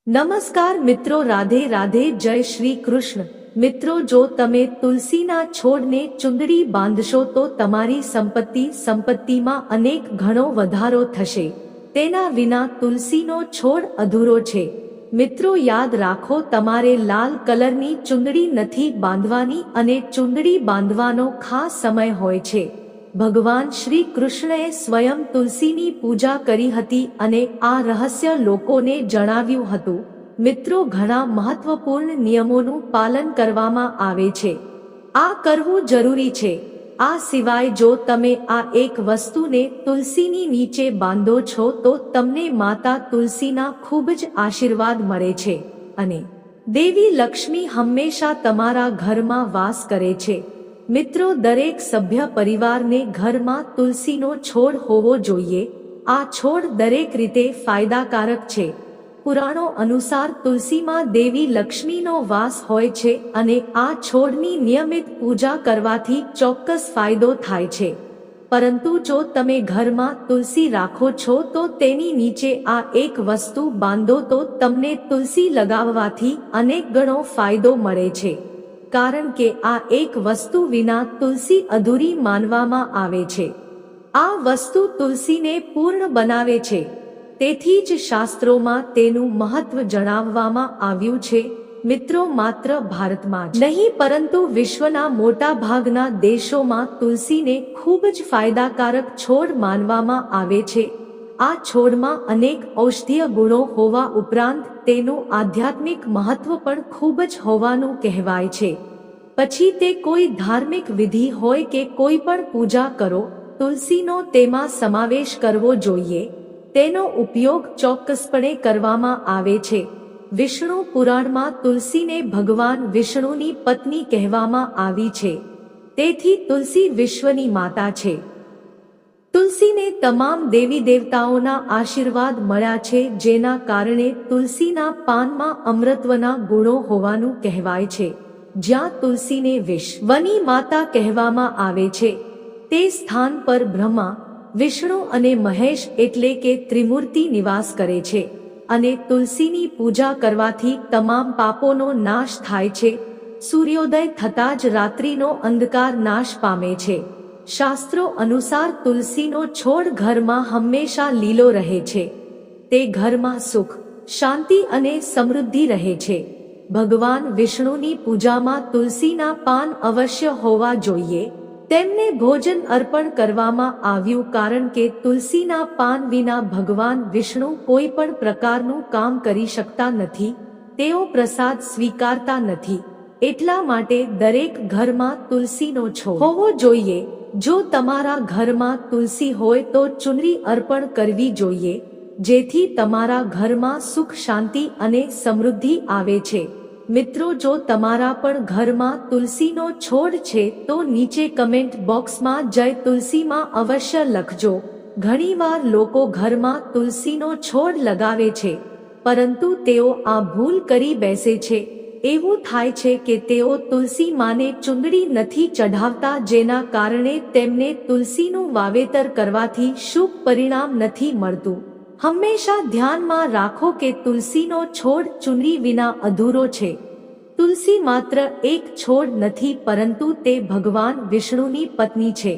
નમસ્કાર મિત્રો, રાધે રાધે, જય શ્રી કૃષ્ણ। મિત્રો, જો તમે તુલસીના છોડને ચુંદડી બાંધશો તો તમારી સંપત્તિમાં અનેક ગણો વધારો થશે। તેના વિના તુલસીનો છોડ અધૂરો છે। મિત્રો, યાદ રાખો, તમારે લાલ કલરની ચુંદડી નથી બાંધવાની અને ચુંદડી બાંધવાનો ખાસ સમય હોય છે। ભગવાન શ્રી કૃષ્ણએ સ્વયં તુલસીની પૂજા કરી હતી અને આ રહસ્ય લોકોને જણાવ્યું હતું। મિત્રો, ઘણા મહત્વપૂર્ણ નિયમોનું પાલન કરવામાં આવે છે। આ કરવું જરૂરી છે। આ સિવાય જો તમે આ એક વસ્તુને તુલસીની નીચે બાંધો છો તો તમને માતા તુલસીના ખૂબ જ આશીર્વાદ મળે છે અને દેવી લક્ષ્મી હંમેશા તમારા ઘરમાં વાસ કરે છે। મિત્રો, દરેક સભ્ય પરિવારને ઘરમાં તુલસીનો છોડ હોવો જોઈએ। આ છોડ દરેક રીતે ફાયદાકારક છે। પુરાણો અનુસાર તુલસીમાં દેવી લક્ષ્મીનો વાસ હોય છે અને આ છોડની નિયમિત પૂજા કરવાથી ચોક્કસ ફાયદો થાય છે। પરંતુ જો તમે ઘરમાં તુલસી રાખો છો તો તેની નીચે આ એક વસ્તુ બાંધો તો તમને તુલસી લગાવવાથી અનેક ગણો ફાયદો મળે છે। કારણ કે આ એક વસ્તુ વિના તુલસી અધૂરી માનવામાં આવે છે। આ વસ્તુ તુલસીને પૂર્ણ બનાવે છે। તેથી જ શાસ્ત્રોમાં તેનું મહત્વ જણાવવામાં આવ્યું છે। મિત્રો, માત્ર ભારતમાં જ નહીં પરંતુ વિશ્વના મોટા ભાગના દેશોમાં તુલસીને ખૂબ જ ફાયદાકારક છોડ માનવામાં આવે છે। આ છોડમાં અનેક ઔષધીય ગુણો હોવા ઉપરાંત તેનું આધ્યાત્મિક મહત્વ પણ ખૂબ જ હોવાનું કહેવાય છે। પછી તે કોઈ ધાર્મિક વિધિ હોય કે કોઈ પણ પૂજા કરો, તુલસીનો તેમાં સમાવેશ કરવો જોઈએ। તેનો ઉપયોગ ચોક્કસપણે કરવામાં આવે છે। વિષ્ણુ પુરાણમાં તુલસીને ભગવાન વિષ્ણુની પત્ની કહેવામાં આવી છે। તેથી તુલસી વિશ્વની માતા છે। તુલસીને તમામ દેવી દેવતાઓના આશીર્વાદ મળ્યા છે, જેના કારણે તુલસીના પાનમાં અમૃતત્વના ગુણો હોવાનું કહેવાય છે। જ્યાં તુલસીને વિશ્વની માતા કહેવામાં આવે છે, તે સ્થાન પર બ્રહ્મા, વિષ્ણુ અને મહેશ એટલે કે ત્રિમૂર્તિ નિવાસ કરે છે અને તુલસીની પૂજા કરવાથી તમામ પાપોનો નાશ થાય છે। સૂર્યોદય થતાં જ રાત્રિનો અંધકાર નાશ પામે છે। શાસ્ત્રો અનુસાર તુલસીનો છોડ ઘરમાં હંમેશા લીલો રહે છે। તે ઘરમાં સુખ, શાંતિ અને સમૃદ્ધિ રહે છે। ભગવાન વિષ્ણુની પૂજામાં તુલસીના પાન અવશ્ય હોવા જોઈએ। તેમને ભોજન અર્પણ કરવામાં આવ્યું કારણ કે તુલસીના પાન વિના ભગવાન વિષ્ણુ કોઈ પણ પ્રકારનું કામ કરી શકતા નથી। તેઓ પ્રસાદ સ્વીકારતા નથી। એટલા માટે દરેક ઘરમાં તુલસીનો છોડ હોવો જોઈએ। જો તમારા ઘરમાં તુલસી હોય તો ચુનરી અર્પણ કરવી જોઈએ, જેથી તમારા ઘરમાં સુખ, શાંતિ અને સમૃદ્ધિ આવે છે। મિત્રો, જો તમારા પણ ઘરમાં તુલસીનો છોડ છે તો નીચે કમેન્ટ બોક્સમાં જય તુલસીમાં અવશ્ય લખજો। ઘણીવાર લોકો ઘરમાં તુલસીનો છોડ લગાવે છે પરંતુ તેઓ આ ભૂલ કરી બેસે છે। એવું થાય છે કે તેઓ તુલસી માને ચુંદડી નથી ચઢાવતા, જેના કારણે તેમને તુલસીનું વાવેતર કરવાથી શુભ પરિણામ નથી મળતું। હંમેશા ધ્યાનમાં રાખો કે તુલસીનો છોડ ચુંદડી વિના અધૂરો છે। તુલસી માત્ર એક છોડ નથી પરંતુ તે ભગવાન વિષ્ણુની પત્ની છે।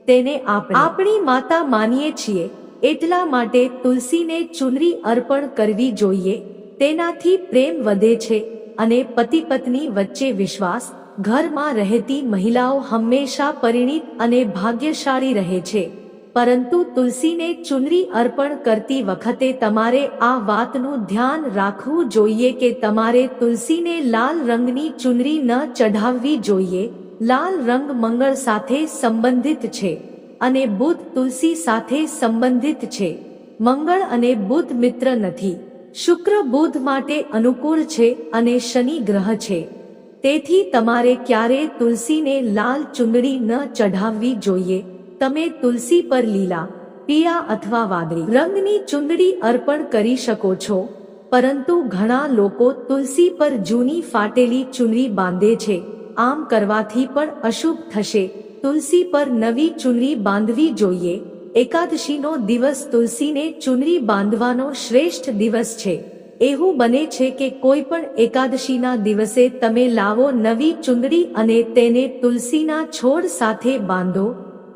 તેને આપણી માતા માનીએ છીએ, એટલા માટે તુલસીને ચુનરી અર્પણ કરવી જોઈએ। તેનાથી પ્રેમ વધે છે અને પતિ પત્ની વચ્ચે વિશ્વાસ, ઘરમાં રહેતી મહિલાઓ હંમેશા પરિણીત અને ભાગ્યશાળી રહે છે। પરંતુ તુલસીને ચુનરી અર્પણ કરતી વખતે તમારે આ વાતનું ધ્યાન રાખવું જોઈએ કે તમારે તુલસીને લાલ રંગની ચુનરી ન ચઢાવવી જોઈએ। લાલ રંગ મંગળ સાથે સંબંધિત છે અને બુધ તુલસી સાથે સંબંધિત છે। મંગળ અને બુધ મિત્ર નથી। શુક્ર બુધ માટે અનુકૂળ છે અને શનિ ગ્રહ છે। તેથી તમારે ક્યારેય તુલસીને લાલ ચુંદડી ન ચઢાવવી જોઈએ। તમે તુલસી પર લીલા, પીળા અથવા વાદળી રંગની ચુંદડી અર્પણ કરી શકો છો, પરંતુ ઘણા લોકો તુલસી પર જૂની ફાટેલી ચુનરી બાંધે છે। આમ કરવાથી પણ અશુભ થશે। તુલસી પર નવી ચુનરી બાંધવી જોઈએ। એકાદશીનો દિવસ તુલસીને ચુનરી બાંધવાનો શ્રેષ્ઠ દિવસ છે। એવું બને છે કે કોઈ પણ એકાદશીના દિવસે તમે લાવો નવી ચુંદડી અને તેને તુલસીના છોડ સાથે બાંધો,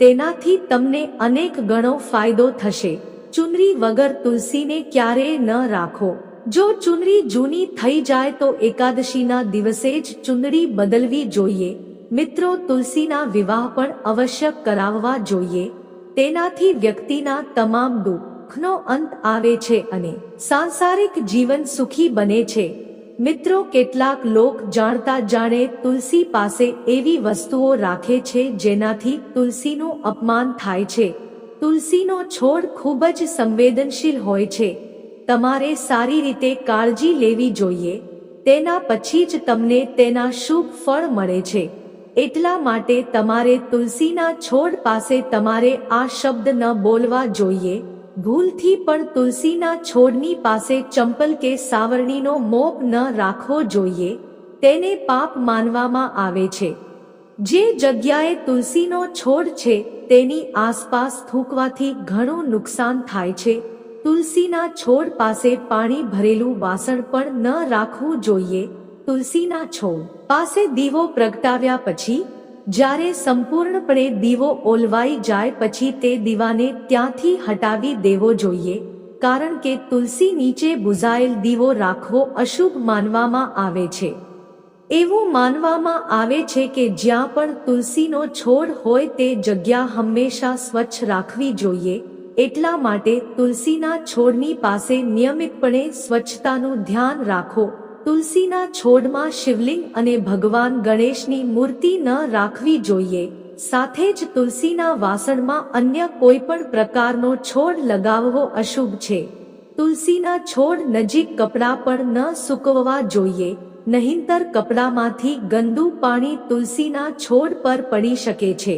તેનાથી તમને અનેક ગણો ફાયદો થશે. ચુંદડી વગર તુલસીને ક્યારેય ન રાખો. જો ચુંદડી જૂની થઈ જાય તો એકાદશીના દિવસે જ ચુંદડી બદલવી જોઈએ. મિત્રો, તુલસીના વિવાહ પણ અવશ્ય કરાવવા જોઈએ. તેનાથી વ્યક્તિના તમામ દુઃખનો અંત આવે છે અને સાંસારિક જીવન સુખી બને છે. મિત્રો, કેટલાક લોક જાણતા જાણે તુલસી પાસે એવી વસ્તુઓ રાખે છે જેનાથી તુલસીનું અપમાન થાય છે. તુલસીનો છોડ ખૂબ જ સંવેદનશીલ હોય છે. તમારે સારી રીતે કાળજી લેવી જોઈએ. તેના પછી જ તમને તેના શુભ ફળ મળે છે. એટલા માટે તમારે તુલસીના છોડ પાસે તમારે આ શબ્દ ન બોલવા જોઈએ. ભૂલથી પણ તુલસીના છોડની પાસે ચંપલ કે સાવરણીનો મોપ ન રાખવો જોઈએ. તેને પાપ માનવામાં આવે છે. જે જગ્યાએ તુલસીનો છોડ છે તેની આસપાસ થૂંકવાથી ઘણું નુકસાન થાય છે. તુલસીના છોડ પાસે પાણી ભરેલું વાસણ પણ ન રાખવું જોઈએ. તુલસીના છોડ પાસે દીવો પ્રગટાવ્યા પછી જ્યારે સંપૂર્ણપણે દીવો ઓલવાઈ જાય પછી તે દીવાને ત્યાંથી હટાવી દેવો જોઈએ. કારણ કે તુલસી નીચે બુઝાયેલ દીવો રાખવો અશુભ માનવામાં આવે છે. એવું માનવામાં આવે છે કે જ્યાં પણ તુલસીનો છોડ હોય તે જગ્યા હંમેશા સ્વચ્છ રાખવી જોઈએ. એટલા માટે તુલસીના છોડની પાસે નિયમિતપણે સ્વચ્છતાનું ધ્યાન રાખો. તુલસીના છોડમાં શિવલિંગ અને ભગવાન ગણેશની મૂર્તિ ન રાખવી જોઈએ. સાથે જ તુલસીના વાસણમાં અન્ય કોઈ પણ પ્રકારનો છોડ લગાવવો અશુભ છે. તુલસીના છોડ નજીક કપડાં પણ ન સૂકવવા જોઈએ. નહીંતર કપડામાંથી ગંદુ પાણી તુલસીના છોડ પર પડી શકે છે.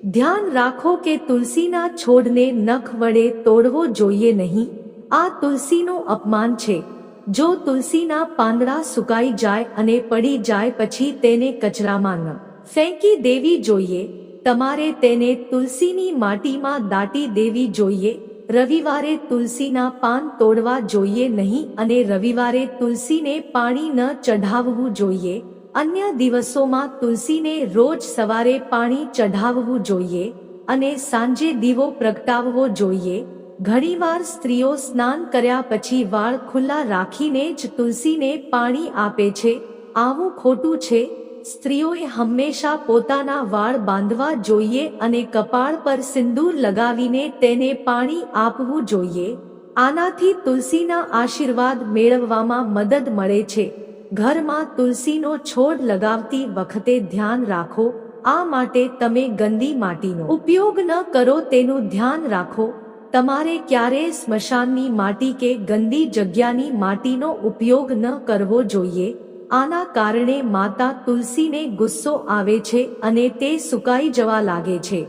ધ્યાન રાખો કે તુલસીના છોડને નખ વડે તોડવો જોઈએ નહીં. આ તુલસીનું અપમાન છે. જો તુલસીના પાંદડા સુકાઈ જાય અને પડી જાય પછી તેને કચરામાં ન ફેંકી દેવી જોઈએ. તમારે તેને તુલસીની માટીમાં દાટી દેવી જોઈએ. રવિવારે તુલસીના પાન તોડવા જોઈએ નહીં અને રવિવારે તુલસીને પાણી ન ચઢાવવું જોઈએ. અન્ય દિવસોમાં તુલસીને રોજ સવારે પાણી ચઢાવવું જોઈએ અને સાંજે દીવો પ્રગટાવવો જોઈએ. ઘણીવાર સ્ત્રીઓ સ્નાન કર્યા પછી વાળ ખુલ્લા રાખીને જ તુલસીને પાણી આપે છે. આવું ખોટું છે. સ્ત્રીઓએ હંમેશા પોતાના વાળ બાંધવા જોઈએ અને કપાળ પર સિંદૂર લગાવીને તેને પાણી આપવું જોઈએ. આનાથી તુલસીના આશીર્વાદ મેળવવામાં મદદ મળે છે. ઘરમાં તુલસીનો છોડ લગાવતી વખતે ધ્યાન રાખો. આ માટે તમે ગંદી માટીનો ઉપયોગ ન કરો તેનું ધ્યાન રાખો. તમારે ક્યારેય સ્મશાનની માટી કે ગંદી જગ્યાની માટીનો ઉપયોગ ન કરવો જોઈએ. આના કારણે માતા તુલસીને ગુસ્સો આવે છે અને તે સુકાઈ જવા લાગે છે.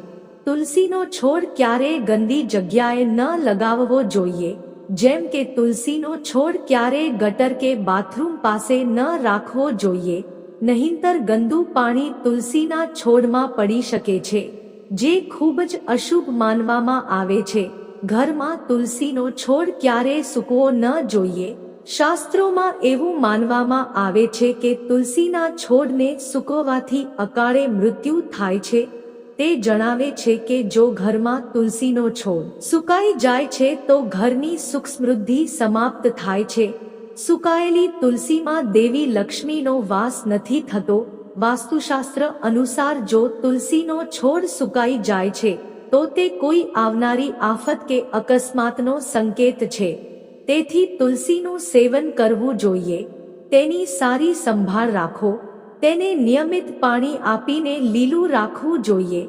તુલસીનો છોડ ક્યારેય ગંદી જગ્યાએ ન લગાવવો જોઈએ. જેમ કે તુલસીનો છોડ ક્યારેય ગટર કે બાથરૂમ પાસે ન રાખવો જોઈએ. નહીંતર ગંદુ પાણી તુલસીના છોડમાં પડી શકે છે, જે ખૂબ જ અશુભ માનવામાં આવે છે. ઘરમાં તુલસીનો છોડ ક્યારેય સૂકવો ન જોઈએ. શાસ્ત્રોમાં એવું માનવામાં આવે છે કે તુલસીના છોડને સૂકવવાથી અકાળે મૃત્યુ થાય છે. તે જણાવે છે કે જો ઘરમાં તુલસીનો છોડ સુકાઈ જાય છે તો ઘરની સુખ સમૃદ્ધિ સમાપ્ત થાય છે. સુકાયેલી તુલસીમાં દેવી લક્ષ્મીનો વાસ નથી થતો. વાસ્તુશાસ્ત્ર અનુસાર જો તુલસીનો છોડ સુકાઈ જાય છે તો તે કોઈ આવનારી આફત કે અકસ્માતનો સંકેત છે. તેથી તુલસીનું સેવન કરવું જોઈએ. તેની સારી સંભાળ રાખો. તેને નિયમિત પાણી આપીને લીલું રાખવું જોઈએ.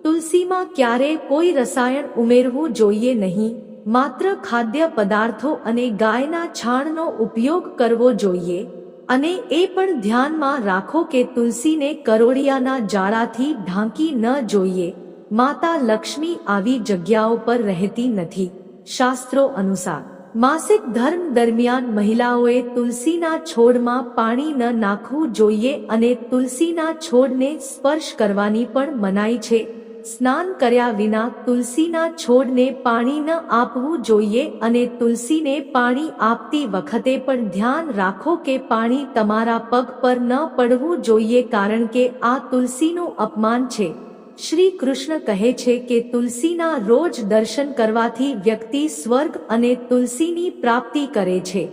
તુલસીમાં ક્યારેય કોઈ રસાયણ ઉમેરવું જોઈએ નહીં. માત્ર ખાદ્ય પદાર્થો અને ગાયના છાણનો ઉપયોગ કરવો જોઈએ. અને એ પણ ધ્યાનમાં રાખો કે તુલસીને કરોળિયાના જાળાથી ઢાંકી ન જોઈએ. માતા લક્ષ્મી આવી જગ્યાઓ પર રહેતી નથી. શાસ્ત્રો અનુસાર માસિક ધર્મ દરમિયાન મહિલાઓએ તુલસીના છોડમાં પાણી ન નાખવું જોઈએ અને તુલસીના છોડને સ્પર્શ કરવાની પણ મનાઈ છે. સ્નાન કર્યા વિના તુલસીના છોડને પાણી ન આપવું જોઈએ અને તુલસીને પાણી આપતી વખતે પણ ધ્યાન રાખો કે પાણી તમારા પગ પર ન પડવું જોઈએ, કારણ કે આ તુલસીનું અપમાન છે. શ્રી કૃષ્ણ કહે છે કે તુલસીના રોજ દર્શન કરવાથી વ્યક્તિ સ્વર્ગ અને તુલસીની પ્રાપ્તિ કરે છે.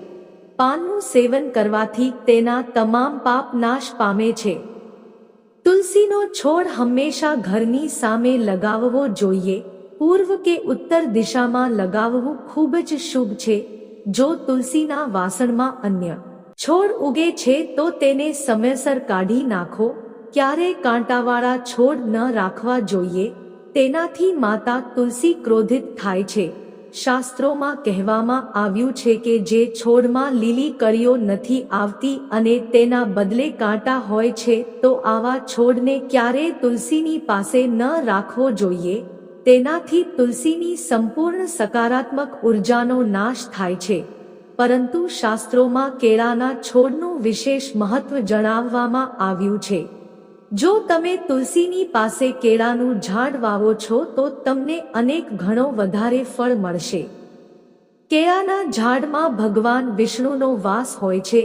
પાનનું સેવન કરવાથી તેના તમામ પાપ નાશ પામે છે. તુલસીનો છોડ હંમેશા ઘરની સામે લગાવવો જોઈએ. પૂર્વ કે ઉત્તર દિશામાં લગાવવું ખૂબ જ શુભ છે. જો તુલસીના વાસણમાં અન્ય છોડ ઉગે છે તો તેને સમયસર કાઢી નાખો. ક્યારેય કાંટાવાળા છોડ ન રાખવા જોઈએ, તેનાથી માતા તુલસી ક્રોધિત થાય છે. શાસ્ત્રોમાં કહેવામાં આવ્યું છે કે જે છોડમાં લીલી કળીઓ નથી આવતી અને તેના બદલે કાંટા હોય છે તો આવા છોડને ક્યારેય તુલસીની પાસે ન રાખવો જોઈએ. તેનાથી તુલસીની સંપૂર્ણ સકારાત્મક ઉર્જાનો નાશ થાય છે. પરંતુ શાસ્ત્રોમાં કેળાના છોડનું વિશેષ મહત્વ જણાવવામાં આવ્યું છે. જો તમે તુલસીની પાસે કેળાનું ઝાડ વાવો છો તો તમને અનેક ગણો વધારે ફળ મળશે. કેળાના ઝાડમાં ભગવાન વિષ્ણુનો વાસ હોય છે.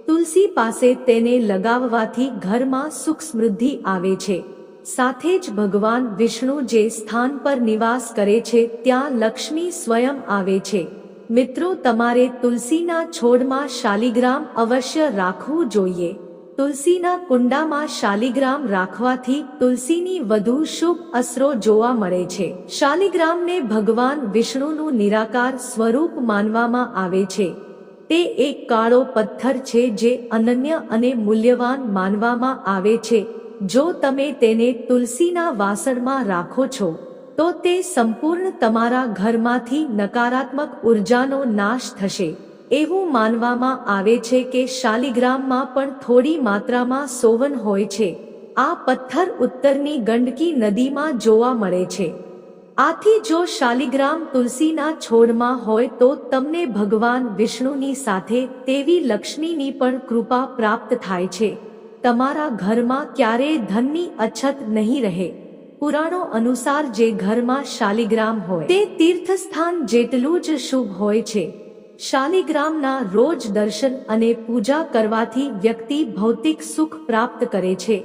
તુલસી પાસે તેને લગાવવાથી ઘરમાં સુખ સમૃદ્ધિ આવે છે. સાથે જ ભગવાન વિષ્ણુ જે સ્થાન પર નિવાસ કરે છે ત્યાં લક્ષ્મી સ્વયં આવે છે. મિત્રો, તમારે તુલસીના છોડમાં શાલિગ્રામ અવશ્ય રાખવું જોઈએ. તુલસીના કુંડામાં શાલિગ્રામ રાખવાથી તુલસીની વધુ શુભ અસરો જોવા મળે છે. શાલિગ્રામને ભગવાન વિષ્ણુનું નિરાકાર સ્વરૂપ માનવામાં આવે છે. તે એક કાળો પથ્થર છે જે અનન્ય અને મૂલ્યવાન માનવામાં આવે છે. જો તમે તેને તુલસીના વાસણમાં રાખો છો તો તે સંપૂર્ણ તમારા ઘરમાંથી નકારાત્મક ઉર્જાનો નાશ થશે. એવું માનવામાં આવે છે કે શાલિગ્રામમાં પણ થોડી માત્રામાં સોવન હોય છે. આ પથ્થર ઉત્તરની ગંડકી નદીમાં જોવા મળે છે. આથી જો શાલિગ્રામ તુલસીના છોડમાં હોય તો તમને ભગવાન વિષ્ણુની સાથે તેવી લક્ષ્મીની પણ કૃપા પ્રાપ્ત થાય છે. તમારા ઘરમાં ક્યારેય ધનની અછત નહીં રહે. પુરાણો અનુસાર જે ઘરમાં શાલિગ્રામ હોય તે તીર્થસ્થાન જેટલું જ શુભ હોય છે. શાલિગ્રામના રોજ દર્શન અને પૂજા કરવાથી વ્યક્તિ ભૌતિક સુખ પ્રાપ્ત કરે છે.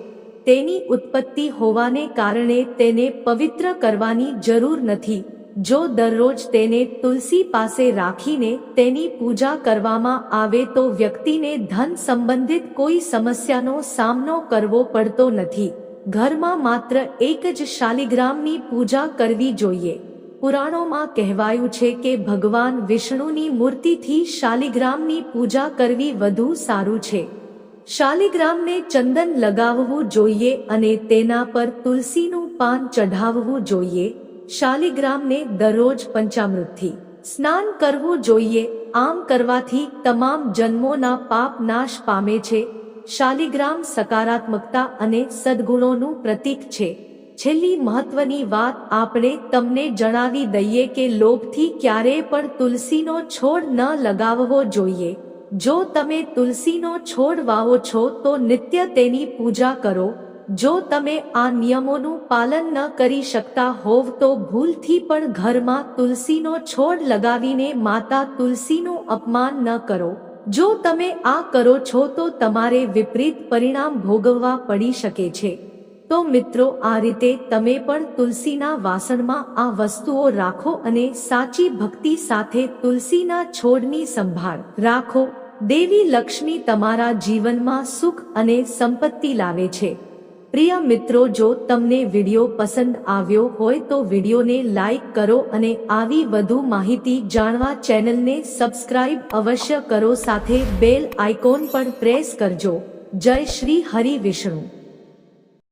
તેની ઉત્પત્તિ હોવાને કારણે તેને પવિત્ર કરવાની જરૂર નથી. જો દરરોજ તેને તુલસી પાસે રાખીને તેની પૂજા કરવામાં આવે તો વ્યક્તિને ધન સંબંધિત કોઈ સમસ્યાનો સામનો કરવો પડતો નથી. ઘરમાં માત્ર એક જ શાલિગ્રામની પૂજા કરવી જોઈએ. પુરાણોમાં કહેવાયું છે કે ભગવાન વિષ્ણુની મૂર્તિથી શાલિગ્રામની પૂજા કરવી વધુ સારું છે. શાલિગ્રામને ચંદન લગાવવું જોઈએ અને તેના પર તુલસીનું પાન ચઢાવવું જોઈએ. શાલિગ્રામને દરરોજ પંચામૃતથી સ્નાન કરવું જોઈએ. આમ કરવાથી તમામ જન્મોના પાપ નાશ પામે છે. શાલિગ્રામ સકારાત્મકતા અને સદ્ગુણોનું પ્રતીક છે. છેલ્લી મહત્વની વાત આપણે તમને જણાવી દઈએ કે લોભથી ક્યારેય પણ તુલસીનો છોડ ન લગાવવો જોઈએ. જો તમે તુલસીનો છોડ વાવો છો તો નિત્ય તેની પૂજા કરો. જો તમે આ નિયમોનું પાલન ન કરી શકતા હોવ તો ભૂલથી પણ ઘરમાં તુલસીનો છોડ લગાવીને માતા તુલસીનું અપમાન ન કરો. જો તમે આ કરો છો તો તમારે વિપરીત પરિણામ ભોગવવા પડી શકે છે. તો મિત્રો, આ રીતે તમે પણ તુલસીના વાસણમાં આ વસ્તુઓ રાખો અને સાચી ભક્તિ સાથે તુલસીના છોડની સંભાળ રાખો. દેવી લક્ષ્મી તમારા જીવનમાં સુખ અને સંપત્તિ લાવે છે. પ્રિય મિત્રો, જો તમને વિડીયો પસંદ આવ્યો હોય તો વિડીયોને લાઈક કરો અને આવી વધુ માહિતી જાણવા ચેનલને સબસ્ક્રાઇબ અવશ્ય કરો. સાથે બેલ આઇકોન પણ પ્રેસ કરજો. જય શ્રી હરિ વિષ્ણુ.